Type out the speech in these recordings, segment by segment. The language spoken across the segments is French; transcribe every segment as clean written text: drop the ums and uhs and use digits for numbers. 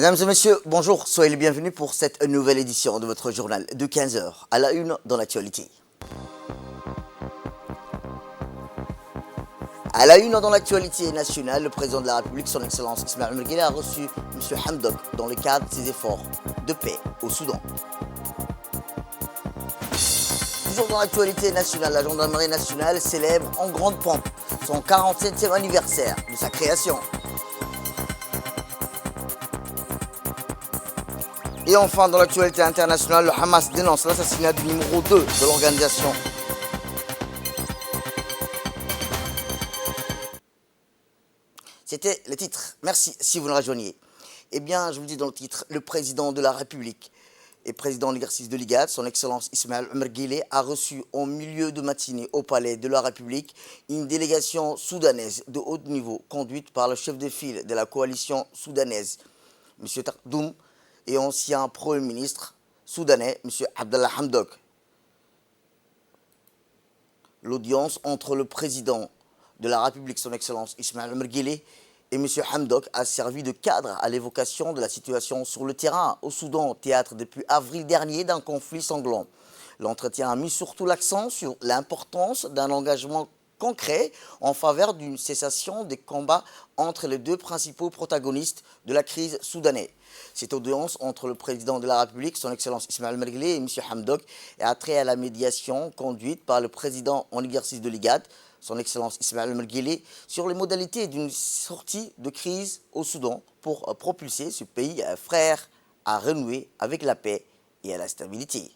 Mesdames et messieurs, bonjour, soyez les bienvenus pour cette nouvelle édition de votre journal de 15 heures à la une dans l'actualité. À la une dans l'actualité nationale, le président de la République, son Excellence Ismaël Omar Guelleh, a reçu M. Hamdok dans le cadre de ses efforts de paix au Soudan. Toujours dans l'actualité nationale, la gendarmerie nationale célèbre en grande pompe son 47e anniversaire de sa création. Et enfin, dans l'actualité internationale, le Hamas dénonce l'assassinat du numéro 2 de l'organisation. C'était le titre. Merci si vous nous rejoignez. Eh bien, je vous dis dans le titre, le président de la République et président de l'exercice de l'IGAD, son Excellence Ismaël Omar Guelleh, a reçu en milieu de matinée au Palais de la République une délégation soudanaise de haut niveau conduite par le chef de file de la coalition soudanaise, M. Takdoum, et ancien Premier ministre soudanais, M. Abdallah Hamdok. L'audience entre le président de la République, son Excellence Ismaël Omar Guelleh, et M. Hamdok a servi de cadre à l'évocation de la situation sur le terrain au Soudan, théâtre depuis avril dernier d'un conflit sanglant. L'entretien a mis surtout l'accent sur l'importance d'un engagement concret en faveur d'une cessation des combats entre les deux principaux protagonistes de la crise soudanaise. Cette audience entre le président de la République, son Excellence Ismaël Omar Guelleh, et M. Hamdok a trait à la médiation conduite par le président en exercice de l'IGAD, son Excellence Ismaël Omar Guelleh, sur les modalités d'une sortie de crise au Soudan pour propulser ce pays frère à renouer avec la paix et à la stabilité.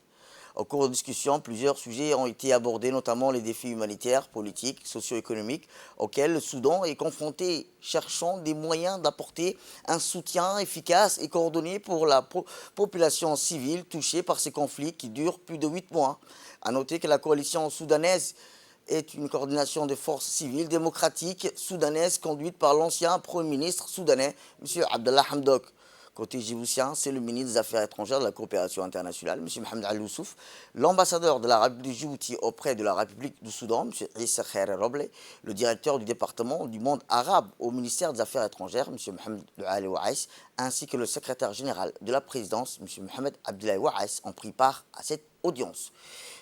Au cours de discussion, plusieurs sujets ont été abordés, notamment les défis humanitaires, politiques, socio-économiques auxquels le Soudan est confronté, cherchant des moyens d'apporter un soutien efficace et coordonné pour la population civile touchée par ces conflits qui durent plus de 8 mois. A noter que la coalition soudanaise est une coordination des forces civiles démocratiques soudanaises conduite par l'ancien Premier ministre soudanais, M. Abdallah Hamdok. Côté djiboutien, c'est le ministre des Affaires étrangères et de la coopération internationale, M. Mohamed Al Youssouf, l'ambassadeur de la République de Djibouti auprès de la République du Soudan, M. Issa Khair Roble, le directeur du département du monde arabe au ministère des Affaires étrangères, M. Mohamed Ali Ouaïs, ainsi que le secrétaire général de la présidence, M. Mohamed Abdoulaye Ouaïs, ont pris part à cette audience.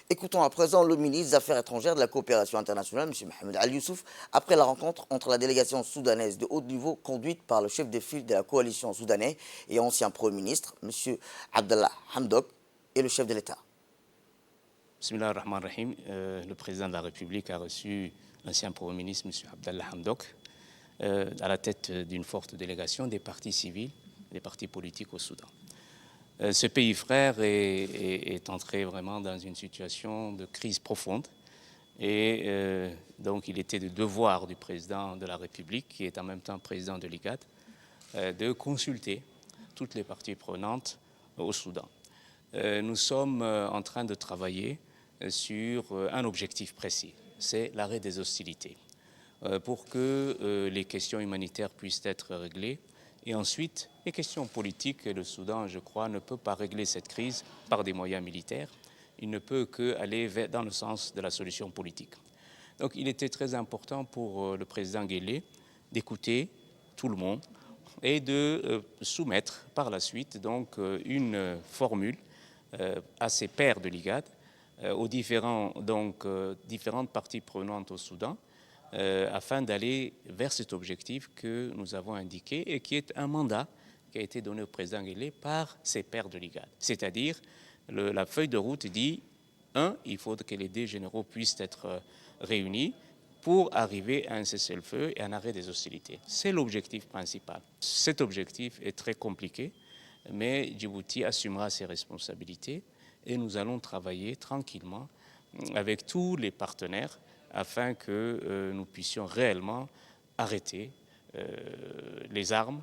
Écoutons à présent le ministre des Affaires étrangères de la coopération internationale, M. Mohamed Al Youssouf, après la rencontre entre la délégation soudanaise de haut niveau conduite par le chef de file de la coalition soudanaise et ancien Premier ministre, M. Abdallah Hamdok, et le chef de l'État. Bismillah ar-Rahman ar-Rahim. Le président de la République a reçu l'ancien Premier ministre, M. Abdallah Hamdok, à la tête d'une forte délégation des partis civils, des partis politiques au Soudan. Ce pays frère est entré vraiment dans une situation de crise profonde et donc il était de devoir du président de la République, qui est en même temps président de l'IGAD, de consulter toutes les parties prenantes au Soudan. Nous sommes en train de travailler sur un objectif précis, c'est l'arrêt des hostilités, pour que les questions humanitaires puissent être réglées. Et ensuite, les questions politiques, le Soudan, je crois, ne peut pas régler cette crise par des moyens militaires. Il ne peut qu'aller dans le sens de la solution politique. Donc il était très important pour le président Guelleh d'écouter tout le monde et de soumettre par la suite donc, une formule à ses pairs de l'IGAD, aux différentes parties prenantes au Soudan, afin d'aller vers cet objectif que nous avons indiqué et qui est un mandat qui a été donné au président Guelleh par ses pairs de l'IGAD. C'est-à-dire, la feuille de route dit, il faut que les deux généraux puissent être réunis pour arriver à un cessez-le-feu et un arrêt des hostilités. C'est l'objectif principal. Cet objectif est très compliqué, mais Djibouti assumera ses responsabilités et nous allons travailler tranquillement avec tous les partenaires afin que nous puissions réellement arrêter les armes,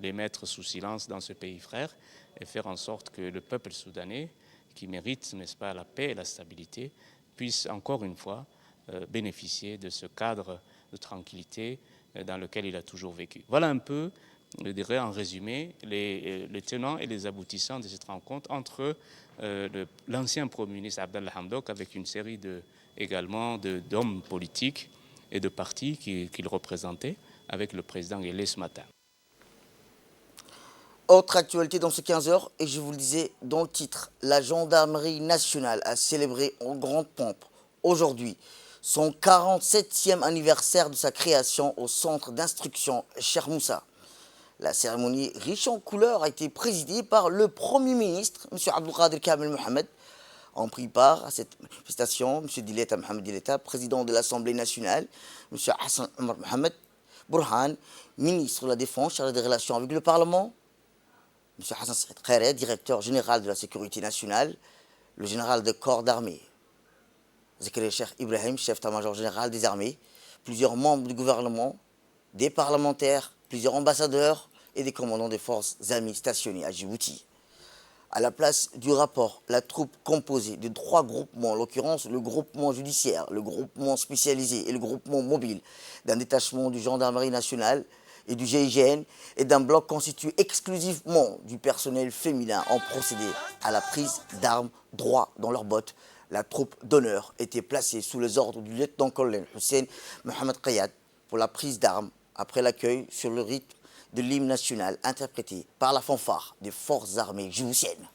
les mettre sous silence dans ce pays frère et faire en sorte que le peuple soudanais, qui mérite, n'est-ce pas, la paix et la stabilité, puisse encore une fois bénéficier de ce cadre de tranquillité dans lequel il a toujours vécu. Voilà un peu, je dirais en résumé, les tenants et les aboutissants de cette rencontre entre l'ancien Premier ministre Abdallah Hamdok avec une série également d'hommes politiques et de partis qu'il représentait avec le président Guelleh ce matin. Autre actualité dans ce 15 heures, et je vous le disais dans le titre, la gendarmerie nationale a célébré en grande pompe aujourd'hui son 47e anniversaire de sa création au centre d'instruction Cheikh Moussa. La cérémonie riche en couleurs a été présidée par le Premier ministre, M. Abdelkader Kamel Mohamed. Ont pris part à cette manifestation M. Dileta Mohamed Dileta, président de l'Assemblée nationale, M. Hassan Omar Mohamed Bourhan, ministre de la Défense, chargé des relations avec le Parlement, M. Hassan Saïd Khairé, directeur général de la sécurité nationale, le général de corps d'armée, Zakaria Cheikh Ibrahim, chef d'état-major général des armées, plusieurs membres du gouvernement, des parlementaires, plusieurs ambassadeurs et des commandants des forces amies stationnés à Djibouti. À la place du rapport, la troupe composée de 3 groupements, en l'occurrence le groupement judiciaire, le groupement spécialisé et le groupement mobile, d'un détachement du gendarmerie nationale et du GIGN et d'un bloc constitué exclusivement du personnel féminin, ont procédé à la prise d'armes droit dans leurs bottes. La troupe d'honneur était placée sous les ordres du lieutenant-colonel Hussein Mohamed Qayad pour la prise d'armes après l'accueil sur le rythme de l'hymne national interprété par la fanfare des forces armées djiboutiennes.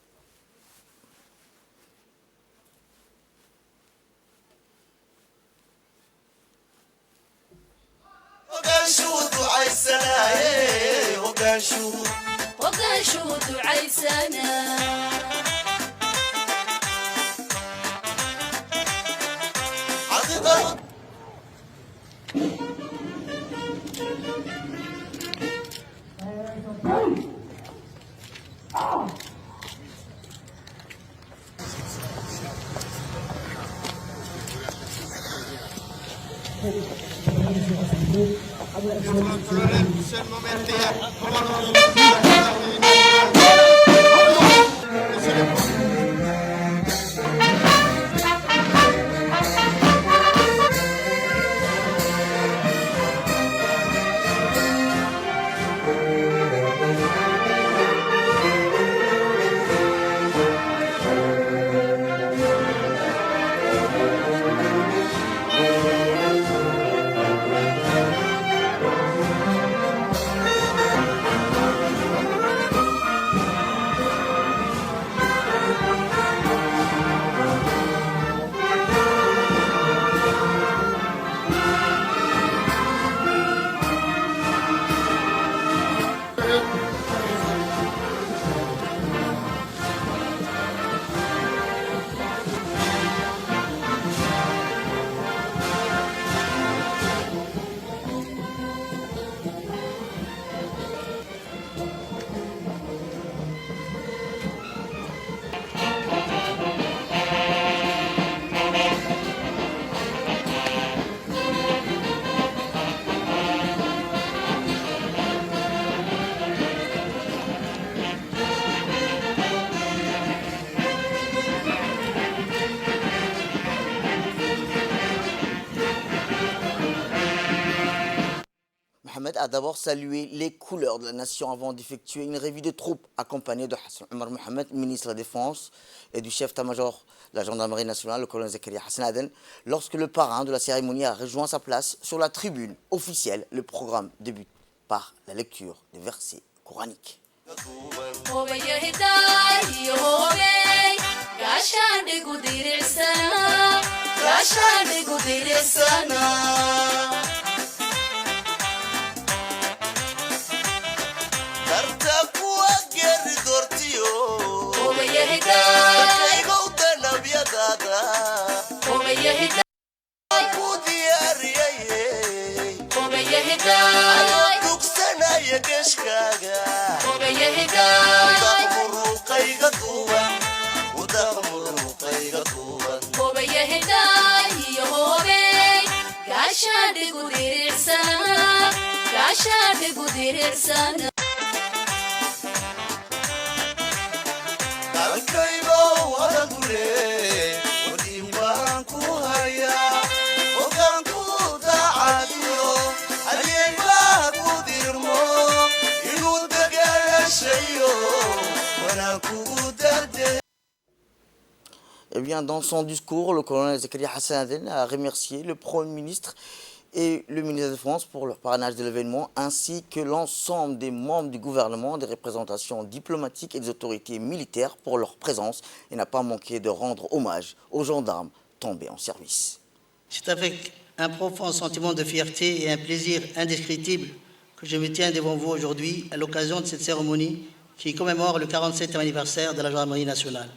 Mohamed a d'abord salué les couleurs de la nation avant d'effectuer une revue de troupes accompagnée de Hassan Omar Mohamed, ministre de la Défense, et du chef d'état-major de la gendarmerie nationale, le colonel Zakaria Hassan Aden. Lorsque le parrain de la cérémonie a rejoint sa place sur la tribune officielle, le programme débute par la lecture des versets coraniques. Eh bien, dans son discours, le colonel Zakaria Hassan Aden a remercié le Premier ministre et le ministre de la Défense pour le parrainage de l'événement, ainsi que l'ensemble des membres du gouvernement, des représentations diplomatiques et des autorités militaires pour leur présence et n'a pas manqué de rendre hommage aux gendarmes tombés en service. C'est avec un profond sentiment de fierté et un plaisir indescriptible que je me tiens devant vous aujourd'hui à l'occasion de cette cérémonie qui commémore le 47e anniversaire de la Gendarmerie nationale.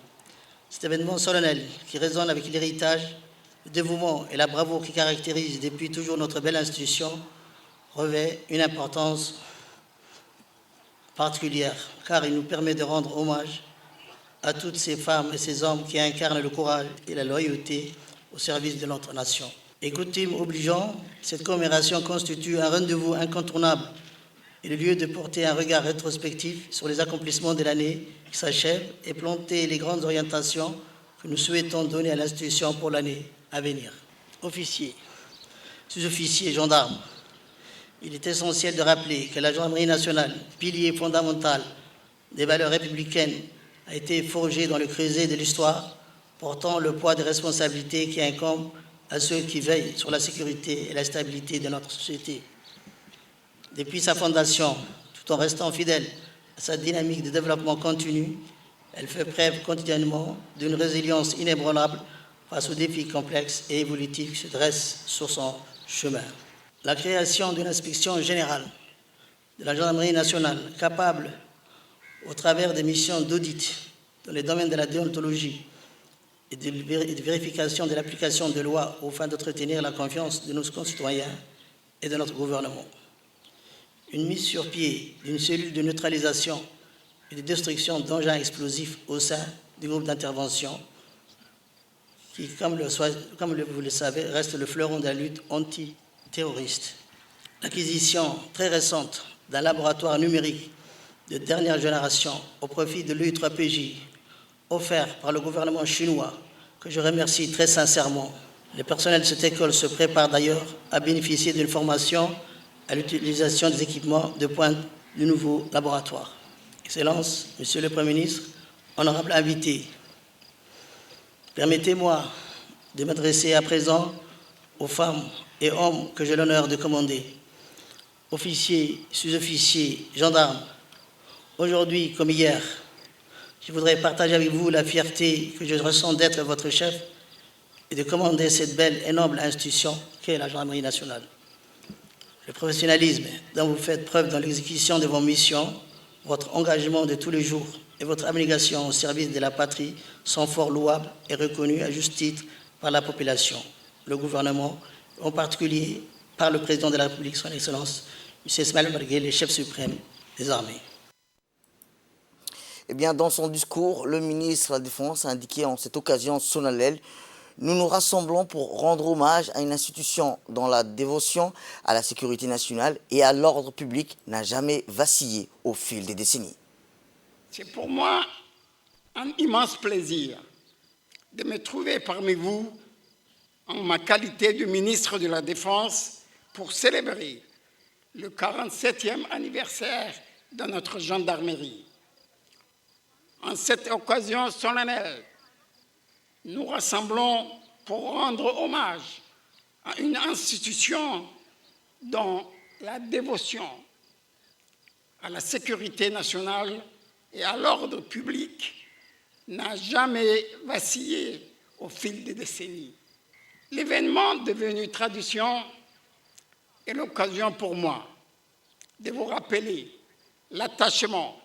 Cet événement solennel qui résonne avec l'héritage, le dévouement et la bravoure qui caractérisent depuis toujours notre belle institution revêt une importance particulière car il nous permet de rendre hommage à toutes ces femmes et ces hommes qui incarnent le courage et la loyauté au service de notre nation. Et coutume obligeant, cette commémoration constitue un rendez-vous incontournable et le lieu de porter un regard rétrospectif sur les accomplissements de l'année qui s'achève et planter les grandes orientations que nous souhaitons donner à l'institution pour l'année à venir. Officiers, sous-officiers, gendarmes, il est essentiel de rappeler que la Gendarmerie nationale, pilier fondamental des valeurs républicaines, a été forgée dans le creuset de l'histoire, portant le poids des responsabilités qui incombent à ceux qui veillent sur la sécurité et la stabilité de notre société. Depuis sa fondation, tout en restant fidèle à sa dynamique de développement continu, elle fait preuve quotidiennement d'une résilience inébranlable face aux défis complexes et évolutifs qui se dressent sur son chemin. La création d'une inspection générale de la Gendarmerie nationale capable, au travers des missions d'audit dans les domaines de la déontologie et de vérification de l'application des lois aux fins d'entretenir la confiance de nos concitoyens et de notre gouvernement. Une mise sur pied d'une cellule de neutralisation et de destruction d'engins explosifs au sein du groupe d'intervention qui, comme vous le savez, reste le fleuron de la lutte antiterroriste. L'acquisition très récente d'un laboratoire numérique de dernière génération au profit de l'U3PJ offert par le gouvernement chinois, que je remercie très sincèrement. Les personnels de cette école se préparent d'ailleurs à bénéficier d'une formation à l'utilisation des équipements de pointe du nouveau laboratoire. Excellences, Monsieur le Premier ministre, honorable invité, permettez-moi de m'adresser à présent aux femmes et hommes que j'ai l'honneur de commander, officiers, sous-officiers, gendarmes. Aujourd'hui comme hier, je voudrais partager avec vous la fierté que je ressens d'être votre chef et de commander cette belle et noble institution qu'est la Gendarmerie nationale. Le professionnalisme dont vous faites preuve dans l'exécution de vos missions, votre engagement de tous les jours et votre abnégation au service de la patrie sont fort louables et reconnus à juste titre par la population, le gouvernement, en particulier par le président de la République, son Excellence, M. Ismaël Omar Guelleh, le chef suprême des armées. Eh bien, dans son discours, le ministre de la Défense a indiqué en cette occasion solennelle: nous nous rassemblons pour rendre hommage à une institution dont la dévotion à la sécurité nationale et à l'ordre public n'a jamais vacillé au fil des décennies. C'est pour moi un immense plaisir de me trouver parmi vous en ma qualité de ministre de la Défense pour célébrer le 47e anniversaire de notre gendarmerie. En cette occasion solennelle, nous rassemblons pour rendre hommage à une institution dont la dévotion à la sécurité nationale et à l'ordre public n'a jamais vacillé au fil des décennies. L'événement devenu tradition est l'occasion pour moi de vous rappeler l'attachement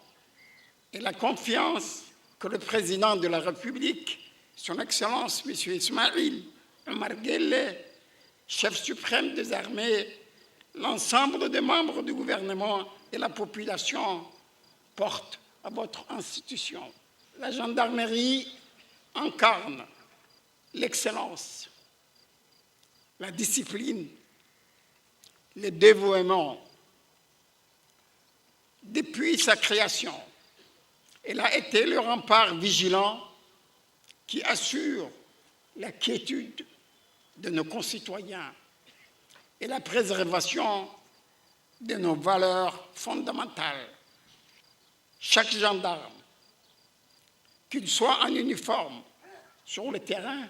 et la confiance que le président de la République, son Excellence M. Ismaël Omar Guelleh, chef suprême des armées, l'ensemble des membres du gouvernement et la population portent à votre institution. La gendarmerie incarne l'excellence, la discipline, le dévouement. Depuis sa création, elle a été le rempart vigilant qui assure la quiétude de nos concitoyens et la préservation de nos valeurs fondamentales. Chaque gendarme, qu'il soit en uniforme sur le terrain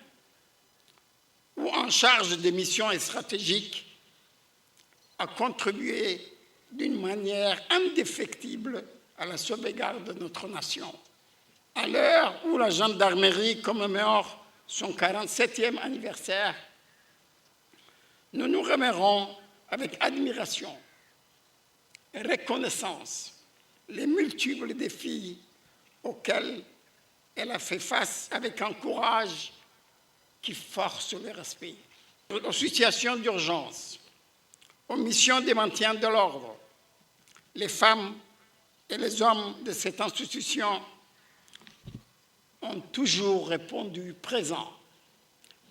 ou en charge des missions stratégiques, a contribué d'une manière indéfectible à la sauvegarde de notre nation. À l'heure où la gendarmerie commémore son 47e anniversaire, nous nous remémorons avec admiration et reconnaissance les multiples défis auxquels elle a fait face avec un courage qui force le respect. Aux situations d'urgence, aux missions de maintien de l'ordre, les femmes et les hommes de cette institution ont toujours répondu présents,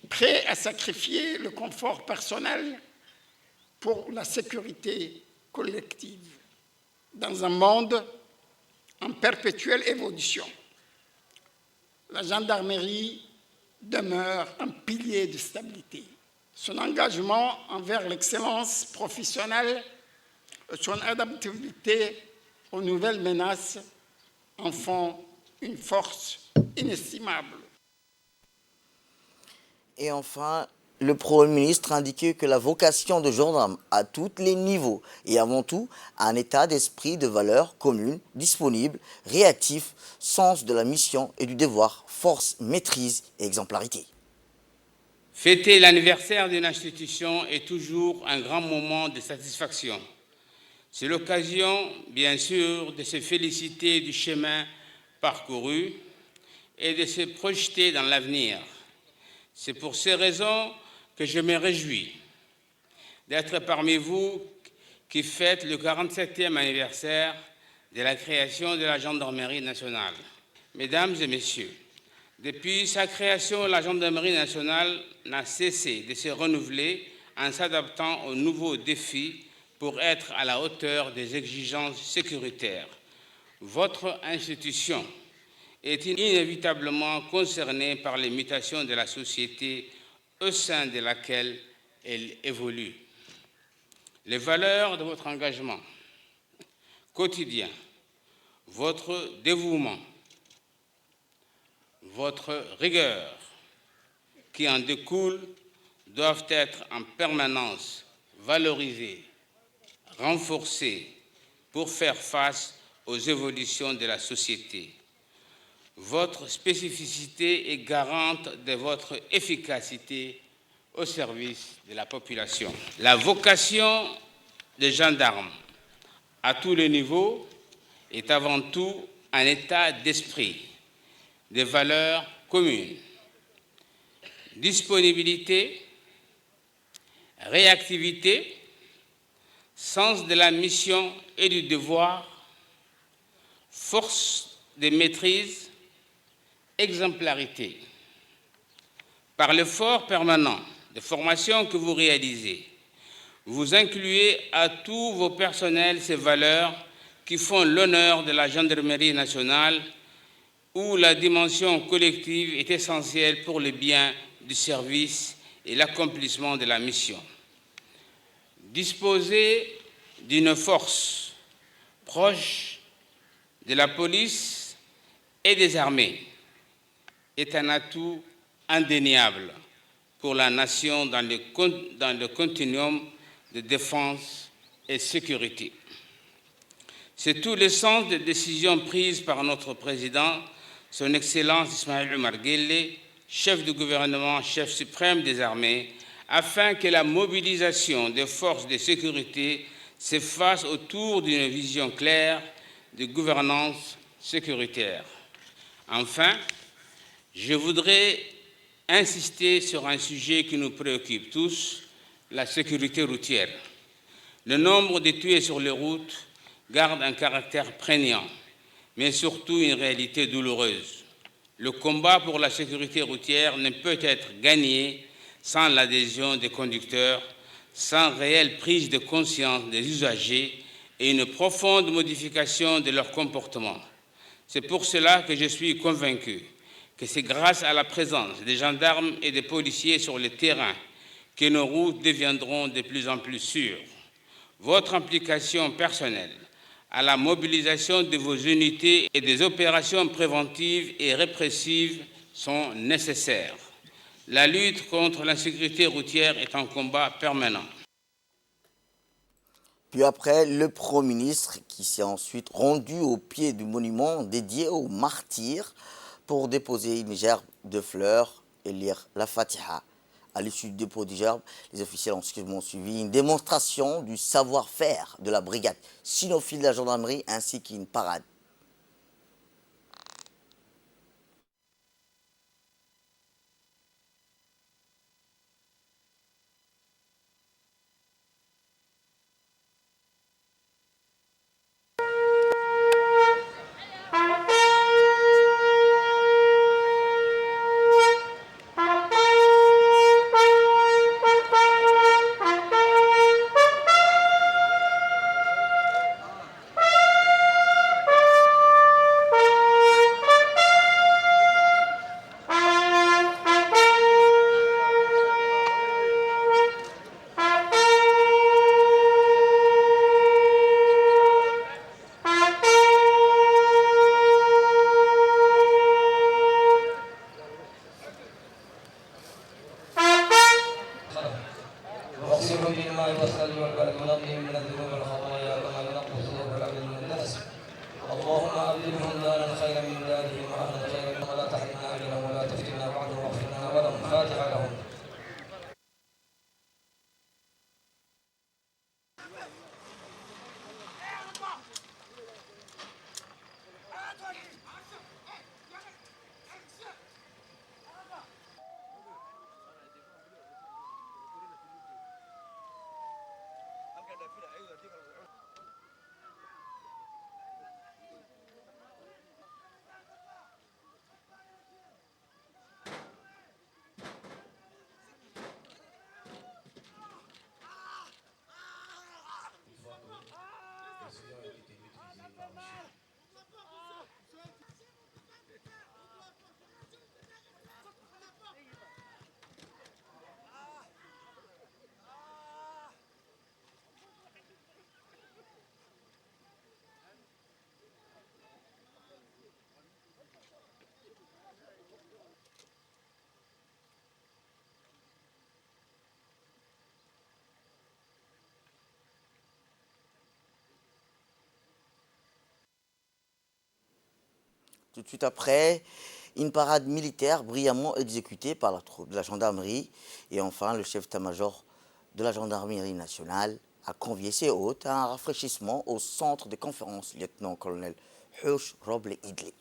prêts à sacrifier le confort personnel pour la sécurité collective, dans un monde en perpétuelle évolution. La gendarmerie demeure un pilier de stabilité. Son engagement envers l'excellence professionnelle, son adaptabilité aux nouvelles menaces en font une force inestimable. Et enfin, le Premier ministre a indiqué que la vocation de gendarme à tous les niveaux et avant tout un état d'esprit de valeurs communes, disponible, réactif, sens de la mission et du devoir, force, maîtrise et exemplarité. Fêter l'anniversaire d'une institution est toujours un grand moment de satisfaction. C'est l'occasion, bien sûr, de se féliciter du chemin parcouru et de se projeter dans l'avenir. C'est pour ces raisons que je me réjouis d'être parmi vous qui fêtent le 47e anniversaire de la création de la Gendarmerie nationale. Mesdames et messieurs, depuis sa création, la Gendarmerie nationale n'a cessé de se renouveler en s'adaptant aux nouveaux défis pour être à la hauteur des exigences sécuritaires. Votre institution est inévitablement concernée par les mutations de la société au sein de laquelle elle évolue. Les valeurs de votre engagement quotidien, votre dévouement, votre rigueur qui en découle doivent être en permanence valorisées, renforcées pour faire face aux évolutions de la société. Votre spécificité est garante de votre efficacité au service de la population. La vocation des gendarmes à tous les niveaux est avant tout un état d'esprit, des valeurs communes, disponibilité, réactivité, sens de la mission et du devoir, force de maîtrise, exemplarité. Par l'effort permanent de formation que vous réalisez, vous incluez à tous vos personnels ces valeurs qui font l'honneur de la Gendarmerie nationale, où la dimension collective est essentielle pour le bien du service et l'accomplissement de la mission. Disposer d'une force proche de la police et des armées est un atout indéniable pour la nation dans le continuum de défense et sécurité. C'est tout le sens des décisions prises par notre président, son Excellence Ismaël Omar Guelleh, chef du gouvernement, chef suprême des armées, afin que la mobilisation des forces de sécurité se fasse autour d'une vision claire de gouvernance sécuritaire. Enfin, je voudrais insister sur un sujet qui nous préoccupe tous, la sécurité routière. Le nombre de tués sur les routes garde un caractère prégnant, mais surtout une réalité douloureuse. Le combat pour la sécurité routière ne peut être gagné sans l'adhésion des conducteurs, sans réelle prise de conscience des usagers et une profonde modification de leur comportement. C'est pour cela que je suis convaincu que c'est grâce à la présence des gendarmes et des policiers sur le terrain que nos routes deviendront de plus en plus sûres. Votre implication personnelle à la mobilisation de vos unités et des opérations préventives et répressives sont nécessaires. La lutte contre l'insécurité routière est un combat permanent. Puis après, le Premier ministre qui s'est ensuite rendu au pied du monument dédié aux martyrs pour déposer une gerbe de fleurs et lire la Fatiha. À l'issue du dépôt du gerbe, les officiels ont suivi une démonstration du savoir-faire de la brigade cynophile de la gendarmerie ainsi qu'une parade. Tout de suite après, une parade militaire brillamment exécutée par la troupe de la gendarmerie. Et enfin, le chef d'état-major de la gendarmerie nationale a convié ses hôtes à un rafraîchissement au centre de conférence, lieutenant-colonel Houch Roble Idli.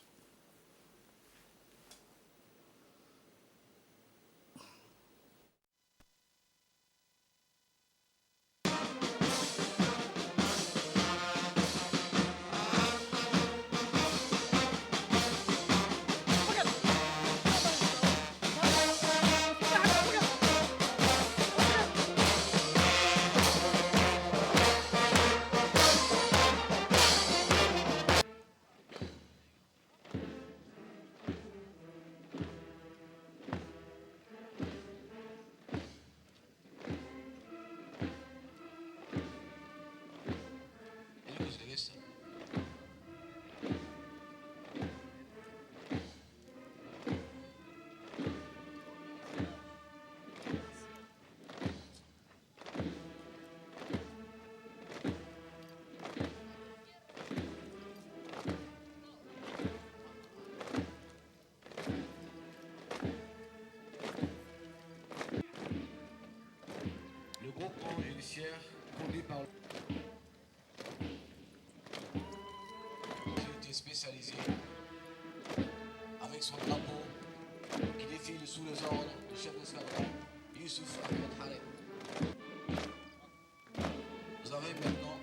Le groupement judiciaire conduit par l'unité spécialisée avec son drapeau qui défile sous les ordres du chef d'escadron Youssouf Ahmed Khaled. Vous avez maintenant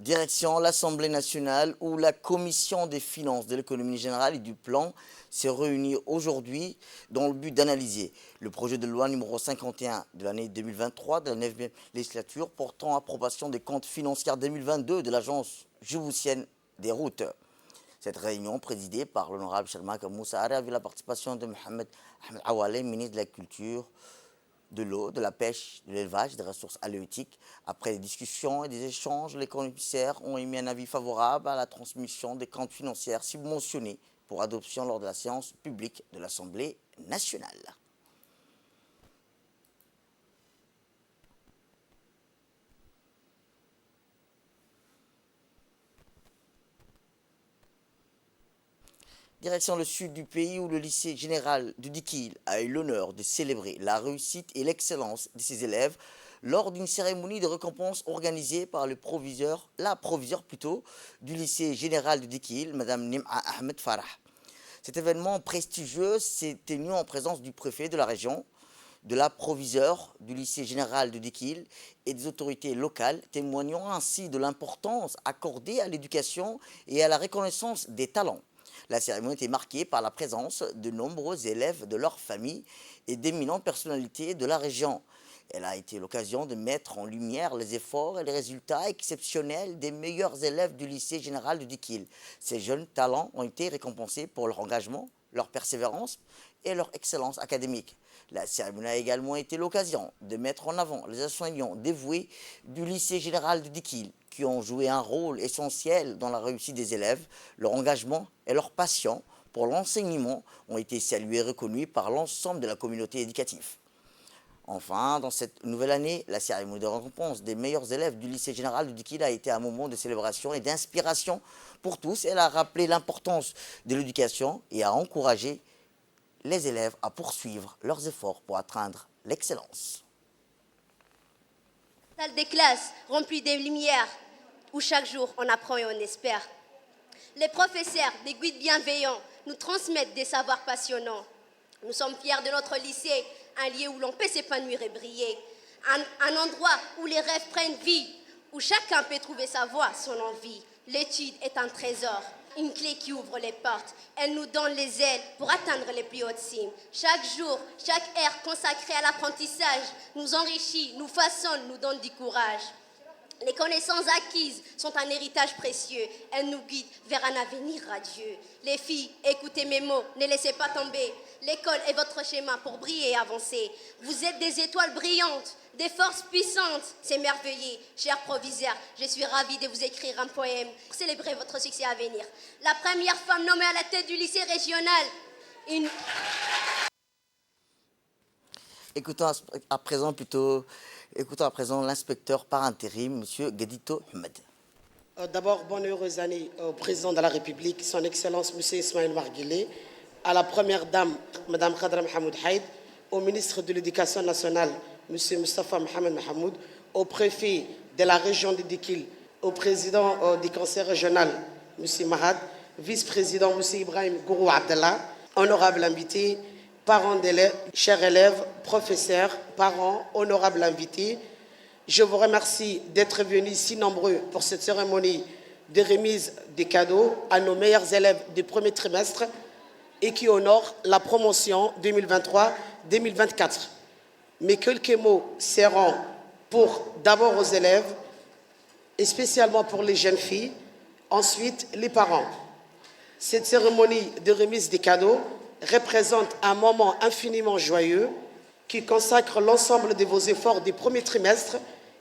Direction l'Assemblée nationale où la Commission des finances, de l'économie générale et du plan s'est réunie aujourd'hui dans le but d'analyser le projet de loi numéro 51 de l'année 2023 de la 9e législature portant approbation des comptes financiers 2022 de l'Agence djiboutienne des routes. Cette réunion, présidée par l'honorable Shalmaka Moussa, a vu la participation de Mohamed Ahmed Awale, ministre de la Culture, de l'eau, de la pêche, de l'élevage, des ressources halieutiques. Après des discussions et des échanges, les commissaires ont émis un avis favorable à la transmission des comptes financiers subventionnés pour adoption lors de la séance publique de l'Assemblée nationale. Direction le sud du pays où le lycée général de Dikil a eu l'honneur de célébrer la réussite et l'excellence de ses élèves lors d'une cérémonie de récompense organisée par la proviseure du lycée général de Dikil, Mme Nim'a Ahmed Farah. Cet événement prestigieux s'est tenu en présence du préfet de la région, de la proviseure du lycée général de Dikil et des autorités locales, témoignant ainsi de l'importance accordée à l'éducation et à la reconnaissance des talents. La cérémonie était marquée par la présence de nombreux élèves de leur famille et d'éminentes personnalités de la région. Elle a été l'occasion de mettre en lumière les efforts et les résultats exceptionnels des meilleurs élèves du lycée général de Dikil. Ces jeunes talents ont été récompensés pour leur engagement, leur persévérance et leur excellence académique. La cérémonie a également été l'occasion de mettre en avant les enseignants dévoués du lycée général de Dikil qui ont joué un rôle essentiel dans la réussite des élèves. Leur engagement et leur passion pour l'enseignement ont été salués et reconnus par l'ensemble de la communauté éducative. Enfin, dans cette nouvelle année, la cérémonie de récompense des meilleurs élèves du lycée général de Dikil a été un moment de célébration et d'inspiration pour tous. Elle a rappelé l'importance de l'éducation et a encouragé les élèves à poursuivre leurs efforts pour atteindre l'excellence. Salle des classes remplies de lumière où chaque jour on apprend et on espère. Les professeurs, des guides bienveillants, nous transmettent des savoirs passionnants. Nous sommes fiers de notre lycée, un lieu où l'on peut s'épanouir et briller. Un endroit où les rêves prennent vie, où chacun peut trouver sa voie, son envie. L'étude est un trésor, une clé qui ouvre les portes. Elle nous donne les ailes pour atteindre les plus hautes cimes. Chaque jour, chaque heure consacrée à l'apprentissage nous enrichit, nous façonne, nous donne du courage. Les connaissances acquises sont un héritage précieux. Elles nous guident vers un avenir radieux. Les filles, écoutez mes mots, ne laissez pas tomber. L'école est votre schéma pour briller et avancer. Vous êtes des étoiles brillantes, des forces puissantes. C'est merveilleux, cher proviseur. Je suis ravie de vous écrire un poème pour célébrer votre succès à venir. La première femme nommée à la tête du lycée régional. Écoutons à présent l'inspecteur par intérim, M. Gadito Ahmed. D'abord, bonne heureuse année au président de la République, son Excellence M. Ismaël Marguilé, à la première dame, Mme Khadra Mohamed Haïd, au ministre de l'Éducation nationale, M. Mustafa Mohamed Mahamoud, au préfet de la région de Dikil, au président du conseil régional, M. Mahad, vice-président M. Ibrahim Gourou Abdallah, honorable invité, parents d'élèves, chers élèves, professeurs, parents, honorables invités, je vous remercie d'être venus si nombreux pour cette cérémonie de remise des cadeaux à nos meilleurs élèves du premier trimestre et qui honore la promotion 2023-2024. Mes quelques mots seront d'abord aux élèves, et spécialement pour les jeunes filles, ensuite les parents. Cette cérémonie de remise des cadeaux représente un moment infiniment joyeux qui consacre l'ensemble de vos efforts du premier trimestre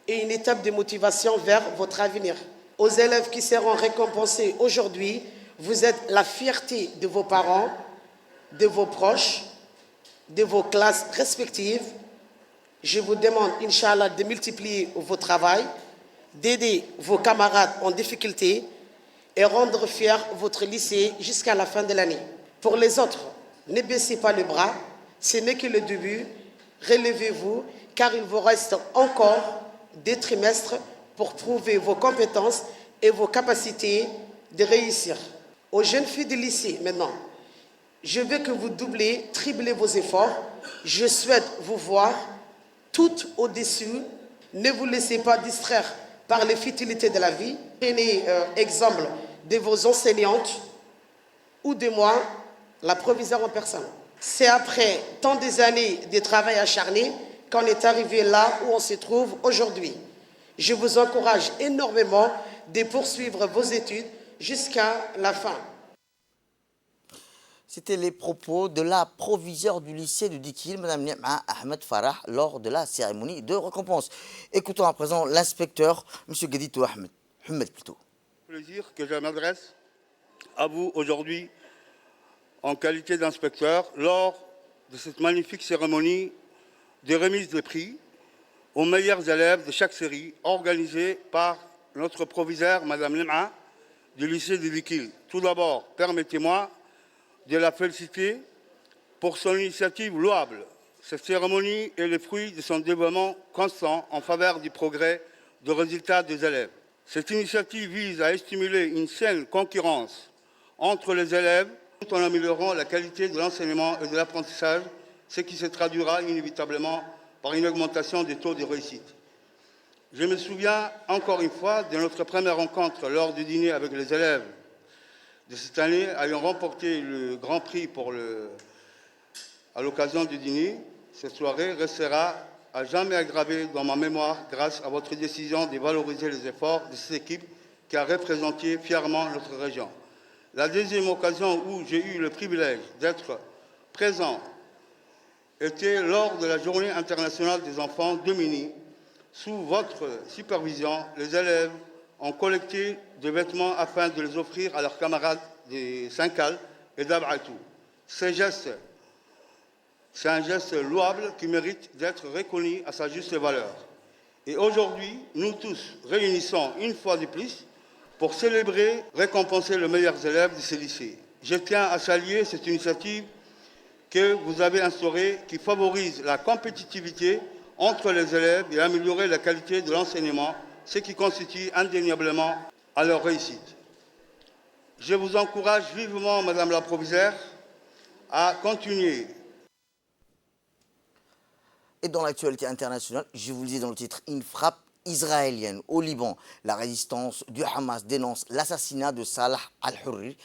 et une étape de motivation vers votre avenir. Aux élèves qui seront récompensés aujourd'hui, vous êtes la fierté de vos parents, de vos proches, de vos classes respectives. Je vous demande, Inch'Allah, de multiplier vos travail, d'aider vos camarades en difficulté et rendre fier votre lycée jusqu'à la fin de l'année. Pour les autres, ne baissez pas le bras, ce n'est que le début. Relevez-vous, car il vous reste encore des trimestres pour prouver vos compétences et vos capacités de réussir. Aux jeunes filles du lycée, maintenant, je veux que vous doublez, triplez vos efforts. Je souhaite vous voir toutes au-dessus. Ne vous laissez pas distraire par les futilités de la vie. Prenez exemple de vos enseignantes ou de moi, la proviseure en personne. C'est après tant des années de travail acharné qu'on est arrivé là où on se trouve aujourd'hui. Je vous encourage énormément de poursuivre vos études jusqu'à la fin. C'était les propos de la proviseure du lycée de Dikil, Mme Ni'ma Ahmed Farah, lors de la cérémonie de récompense. Écoutons à présent l'inspecteur, M. Gaditou Ahmed plutôt. Plaisir que je m'adresse à vous aujourd'hui en qualité d'inspecteur lors de cette magnifique cérémonie de remise des prix aux meilleurs élèves de chaque série organisée par notre proviseur, Mme Ni'ma, du lycée de Dikil. Tout d'abord, permettez-moi de la féliciter pour son initiative louable. Cette cérémonie est le fruit de son développement constant en faveur du progrès des résultats des élèves. Cette initiative vise à stimuler une saine concurrence entre les élèves tout en améliorant la qualité de l'enseignement et de l'apprentissage, ce qui se traduira inévitablement par une augmentation des taux de réussite. Je me souviens encore une fois de notre première rencontre lors du dîner avec les élèves de cette année ayant remporté le Grand Prix à l'occasion du dîner. Cette soirée restera à jamais aggravée dans ma mémoire grâce à votre décision de valoriser les efforts de cette équipe qui a représenté fièrement notre région. La deuxième occasion où j'ai eu le privilège d'être présent était lors de la Journée internationale des enfants de Mini. Sous votre supervision, les élèves ont collecté des vêtements afin de les offrir à leurs camarades des Sankal et d'Abatou. C'est un geste louable qui mérite d'être reconnu à sa juste valeur. Et aujourd'hui, nous tous réunissons une fois de plus pour célébrer, récompenser les meilleurs élèves de ces lycées. Je tiens à saluer cette initiative que vous avez instaurée qui favorise la compétitivité entre les élèves et améliorer la qualité de l'enseignement, ce qui constitue indéniablement à leur réussite. Je vous encourage vivement, Madame la Proviseure, à continuer. Et dans l'actualité internationale, je vous le dis dans le titre, une frappe israélienne au Liban. La résistance du Hamas dénonce l'assassinat de Salah al-Harouri,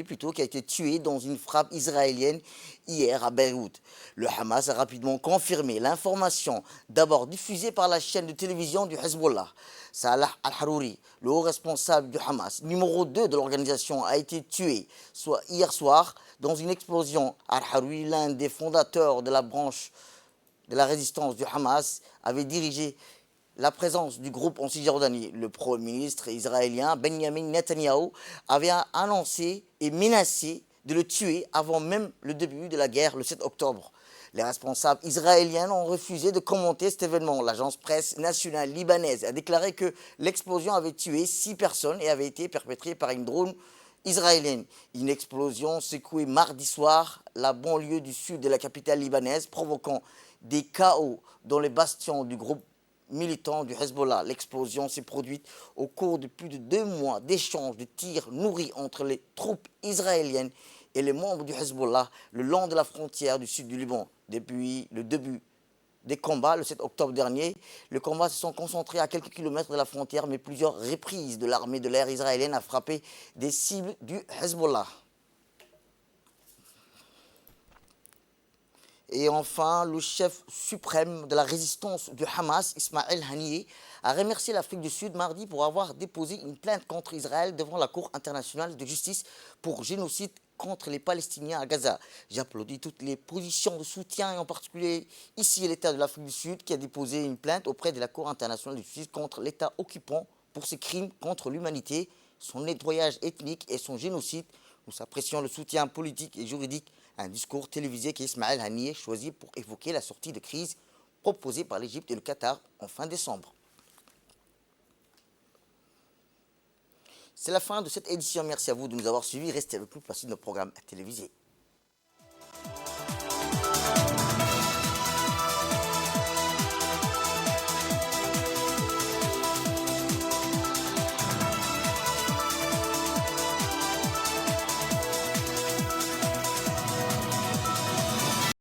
qui a été tué dans une frappe israélienne hier à Beyrouth. Le Hamas a rapidement confirmé l'information, d'abord diffusée par la chaîne de télévision du Hezbollah. Salah al-Harouri, le haut responsable du Hamas, numéro 2 de l'organisation, a été tué hier soir dans une explosion. Al-Harouri, l'un des fondateurs de la branche de la résistance du Hamas, avait dirigé la présence du groupe en Cisjordanie. Le Premier ministre israélien Benjamin Netanyahu avait annoncé et menacé de le tuer avant même le début de la guerre le 7 octobre. Les responsables israéliens ont refusé de commenter cet événement. L'agence presse nationale libanaise a déclaré que l'explosion avait tué 6 personnes et avait été perpétrée par une drone israélienne. Une explosion secouait mardi soir la banlieue du sud de la capitale libanaise, provoquant des chaos dans les bastions du groupe militant du Hezbollah. L'explosion s'est produite au cours de plus de 2 mois d'échanges de tirs nourris entre les troupes israéliennes et les membres du Hezbollah le long de la frontière du sud du Liban. Depuis le début des combats, le 7 octobre dernier, les combats se sont concentrés à quelques kilomètres de la frontière, mais plusieurs reprises de l'armée de l'air israélienne a frappé des cibles du Hezbollah. Et enfin, le chef suprême de la résistance du Hamas, Ismaël Haniyeh, a remercié l'Afrique du Sud mardi pour avoir déposé une plainte contre Israël devant la Cour internationale de justice pour génocide contre les Palestiniens à Gaza. J'applaudis toutes les positions de soutien, et en particulier ici l'État de l'Afrique du Sud qui a déposé une plainte auprès de la Cour internationale de justice contre l'État occupant pour ses crimes contre l'humanité, son nettoyage ethnique et son génocide. Nous apprécions le soutien politique et juridique. Un discours télévisé qu'Ismaël Haniyeh choisit pour évoquer la sortie de crise proposée par l'Égypte et le Qatar en fin décembre. C'est la fin de cette édition. Merci à vous de nous avoir suivis. Restez avec nous pour passer nos programmes télévisés.